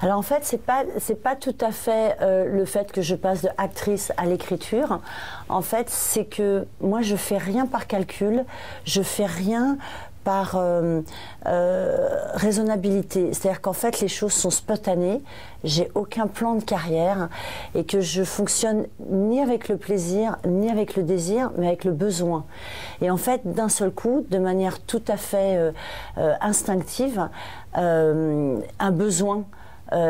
Alors en fait, c'est pas tout à fait le fait que je passe de actrice à l'écriture. En fait, c'est que moi, je fais rien par calcul, je fais rien par raisonnabilité. C'est-à-dire qu'en fait, les choses sont spontanées, j'ai aucun plan de carrière et que je fonctionne ni avec le plaisir, ni avec le désir, mais avec le besoin. Et en fait, d'un seul coup, de manière tout à fait instinctive, un besoin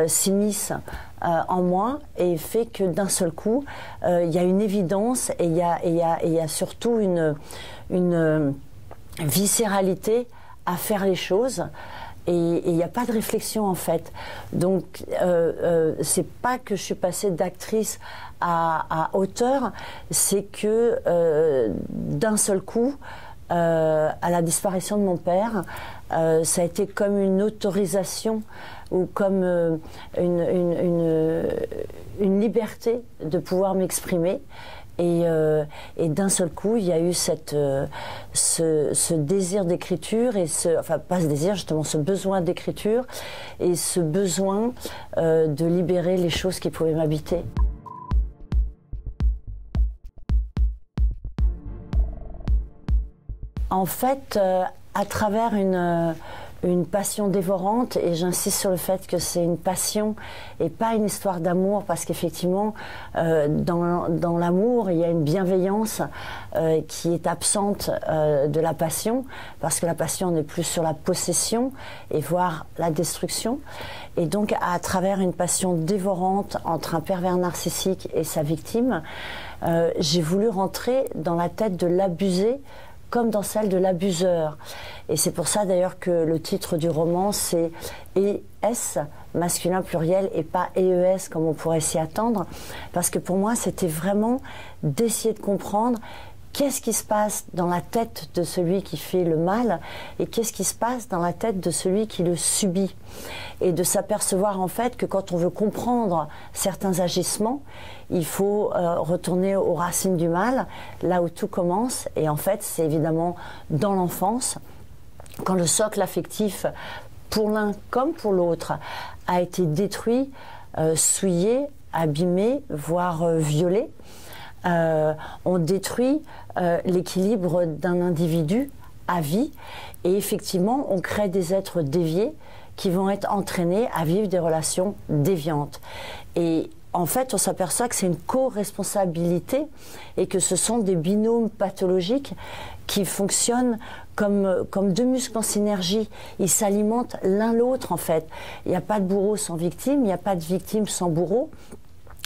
s'immisce en moi et fait que d'un seul coup, il y a une évidence et il y a surtout une viscéralité à faire les choses et il n'y a pas de réflexion en fait. Donc c'est pas que je suis passée d'actrice à auteur, c'est que d'un seul coup, à la disparition de mon père, ça a été comme une autorisation ou comme une liberté de pouvoir m'exprimer. Et d'un seul coup, il y a eu ce désir d'écriture, enfin pas ce désir, justement ce besoin d'écriture et ce besoin de libérer les choses qui pouvaient m'habiter. En fait, à travers une passion dévorante, et j'insiste sur le fait que c'est une passion et pas une histoire d'amour, parce qu'effectivement, dans l'amour, il y a une bienveillance qui est absente de la passion, parce que la passion n'est plus sur la possession et voire la destruction. Et donc, à travers une passion dévorante entre un pervers narcissique et sa victime, j'ai voulu rentrer dans la tête de l'abusé comme dans celle de l'abuseur. Et c'est pour ça d'ailleurs que le titre du roman c'est ES, masculin pluriel, et pas EES comme on pourrait s'y attendre, parce que pour moi c'était vraiment d'essayer de comprendre qu'est-ce qui se passe dans la tête de celui qui fait le mal et qu'est-ce qui se passe dans la tête de celui qui le subit. Et de s'apercevoir en fait que quand on veut comprendre certains agissements, il faut retourner aux racines du mal, là où tout commence. Et en fait, c'est évidemment dans l'enfance, quand le socle affectif, pour l'un comme pour l'autre, a été détruit, souillé, abîmé, voire violé. On détruit l'équilibre d'un individu à vie et effectivement on crée des êtres déviés qui vont être entraînés à vivre des relations déviantes. Et en fait on s'aperçoit que c'est une co-responsabilité et que ce sont des binômes pathologiques qui fonctionnent comme deux muscles en synergie. Ils s'alimentent l'un l'autre en fait. Il n'y a pas de bourreau sans victime, il n'y a pas de victime sans bourreau.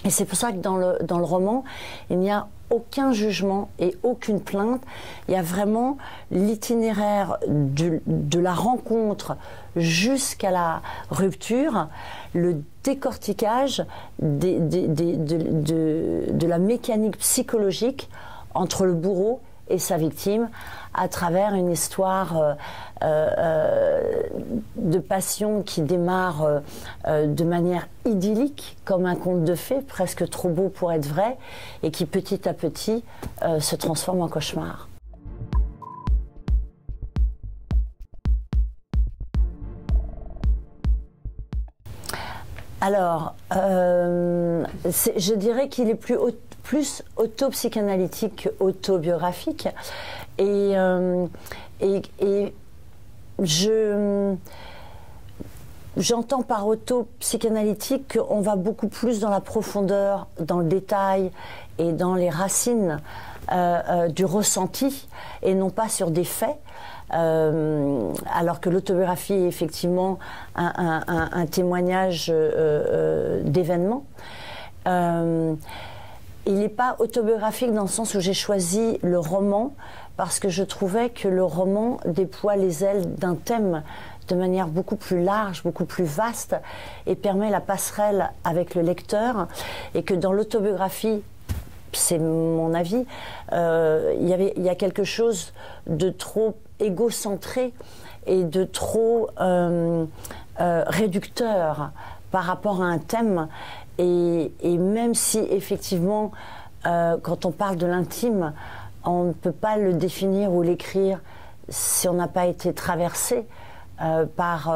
Et c'est pour ça que dans le roman, il n'y a aucun jugement et aucune plainte. Il y a vraiment l'itinéraire de la rencontre jusqu'à la rupture, le décortiquage de la mécanique psychologique entre le bourreau et sa victime à travers une histoire de passion qui démarre de manière idyllique, comme un conte de fées, presque trop beau pour être vrai, et qui petit à petit se transforme en cauchemar. Alors, je dirais qu'il est plus autopsychanalytique qu'autobiographique. Et j'entends par auto-psychanalytique qu'on va beaucoup plus dans la profondeur, dans le détail et dans les racines du ressenti et non pas sur des faits. Alors que l'autobiographie est effectivement un témoignage d'événements. Il n'est pas autobiographique dans le sens où j'ai choisi le roman parce que je trouvais que le roman déploie les ailes d'un thème de manière beaucoup plus large, beaucoup plus vaste et permet la passerelle avec le lecteur, et que dans l'autobiographie, c'est mon avis, il y a quelque chose de trop égocentré et de trop réducteur par rapport à un thème. Et même si effectivement, quand on parle de l'intime, on ne peut pas le définir ou l'écrire si on n'a pas été traversé par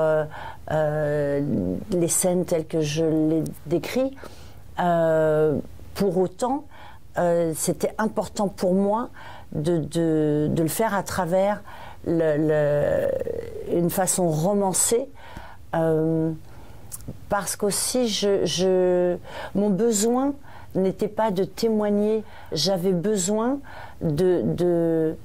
les scènes telles que je les décris. Pour autant, c'était important pour moi de le faire à travers une façon romancée, parce qu'aussi mon besoin n'était pas de témoigner, j'avais besoin de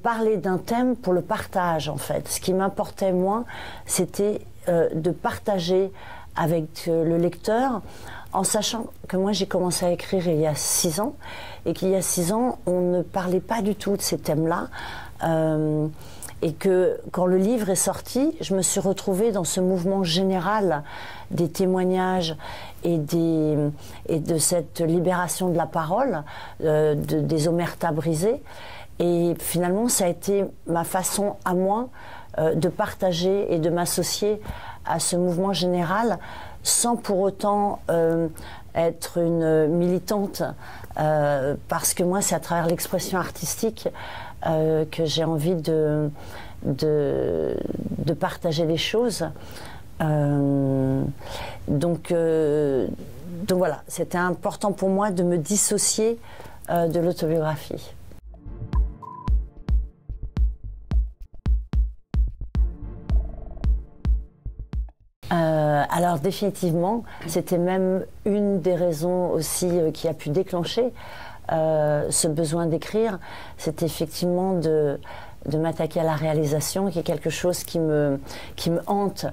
parler d'un thème pour le partage, en fait. Ce qui m'importait, moi, c'était de partager avec le lecteur, en sachant que moi j'ai commencé à écrire il y a 6 ans, et qu'il y a 6 ans, on ne parlait pas du tout de ces thèmes-là, et que quand le livre est sorti, je me suis retrouvée dans ce mouvement général des témoignages et de cette libération de la parole, des omertas brisés. Et finalement, ça a été ma façon à moi de partager et de m'associer à ce mouvement général, sans pour autant être une militante, parce que moi, c'est à travers l'expression artistique que j'ai envie de partager les choses. Donc voilà, c'était important pour moi de me dissocier de l'autobiographie. Alors définitivement, c'était même une des raisons aussi qui a pu déclencher ce besoin d'écrire, c'était effectivement de m'attaquer à la réalisation, qui est quelque chose qui me hante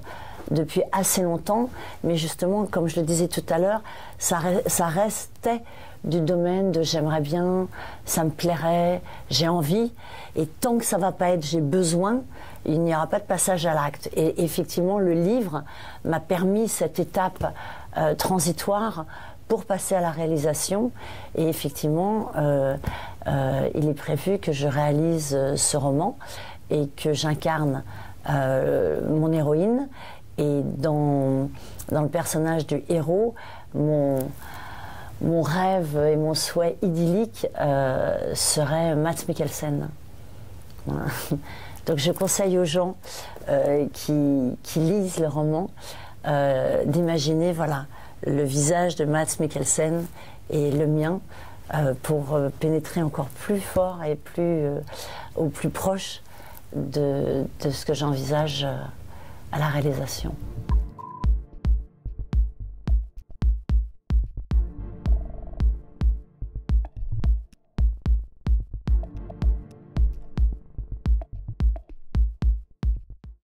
depuis assez longtemps, mais justement, comme je le disais tout à l'heure, ça restait du domaine de j'aimerais bien, ça me plairait, j'ai envie, et tant que ça va pas être j'ai besoin, il n'y aura pas de passage à l'acte. Et effectivement, le livre m'a permis cette étape transitoire pour passer à la réalisation. Et effectivement, il est prévu que je réalise ce roman et que j'incarne mon héroïne. Et dans le personnage du héros, mon rêve et mon souhait idyllique serait Mads Mikkelsen. Voilà. Donc je conseille aux gens qui lisent le roman d'imaginer voilà, le visage de Mads Mikkelsen et le mien pour pénétrer encore plus fort et au plus proche de ce que j'envisage à la réalisation.